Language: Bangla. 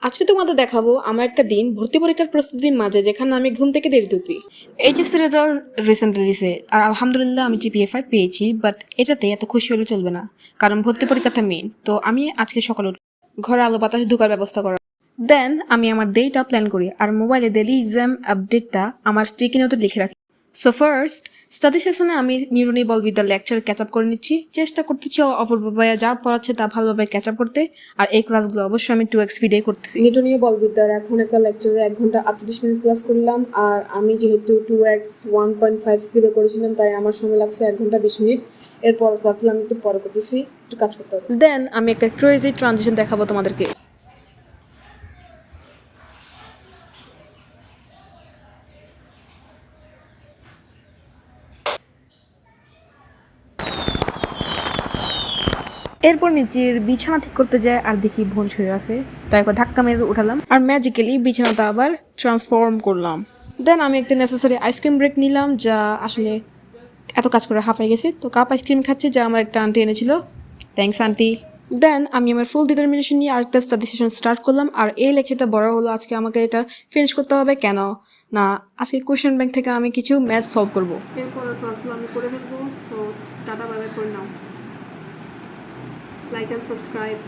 আজকে তোমাদের দেখাবো আমার একটা দিন ভর্তি পরীক্ষার প্রস্তুতির মাঝে যেখানে আমি ঘুম থেকে দেরিতে উঠি। এইচএসসি রেজাল্ট রিসেন্টলি দিছে আর আলহামদুলিল্লাহ আমি জিপিএ 5 পেয়েছি, বাট এটাতে এত খুশি হলে চলবে না, কারণ ভর্তি পরীক্ষাটা মেইন। তো আমি আজকে সকালে ঘরে আলো বাতাস ঢোকার ব্যবস্থা করা, দেন আমি আমার ডেটা প্ল্যান করি আর মোবাইলে ডেলি এক্সাম আপডেটটা আমার স্টিকি নোটে লিখে রাখি। সো ফার্স্ট স্টাডি সেশনে আমি নিউরনি বলবিদ্যার লেকচার ক্যাচ আপ করে নিচ্ছি, চেষ্টা করতেছি অপূর্ব ভাইয়া যা পড়াচ্ছে তা ভালোভাবে ক্যাচ আপ করতে। আর এই ক্লাসগুলো অবশ্যই আমি 2x স্পিডে করতেছি। নিউটনীয় বলবিদ্যার এখন একটা লেকচারে 1 ঘন্টা 48 মিনিট ক্লাস করলাম, আর আমি যেহেতু 2x 1.5 স্পিডে করেছিলাম তাই আমার সময় লাগছে 1 ঘন্টা 20 মিনিট। এরপর ক্লাসগুলো আমি একটু পরে করতেছি, একটু কাজ করতে হবে। দেন আমি একটা ক্রেজি ট্রানজিশন দেখাবো তোমাদেরকে। এরপর নিচের বিছানা ঠিক করতে যায় আর দেখি বোন শুয়ে আছে, তাই একবার ধাক্কা মেরে উঠালাম আর ম্যাজিক্যালি বিছানাটা আবার ট্রান্সফর্ম করলাম। দেন আমি একটা নেসেসারি আইসক্রিম ব্রেক নিলাম, যা আসলে এত কাজ করে হাঁপাই গেছে। তো কাপ আইসক্রিম খাচ্ছে, যা আমার একটা আন্টি এনেছিল, থ্যাঙ্কস আন্টি। দেন আমি আমার ফুল ডিটারমিনেশন নিয়ে আরেকটা স্টাডি সেশন স্টার্ট করলাম। আর এই লেকচারটা বড় হলো, আজকে আমাকে এটা ফিনিশ করতে হবে। কেন না, আজকে কোয়েশ্চেন ব্যাংক থেকে আমি কিছু ম্যাথ সলভ করবো। এরপরের ক্লাসগুলো আমি করে ফেলবো। So tata bye bye for now. Like and subscribe.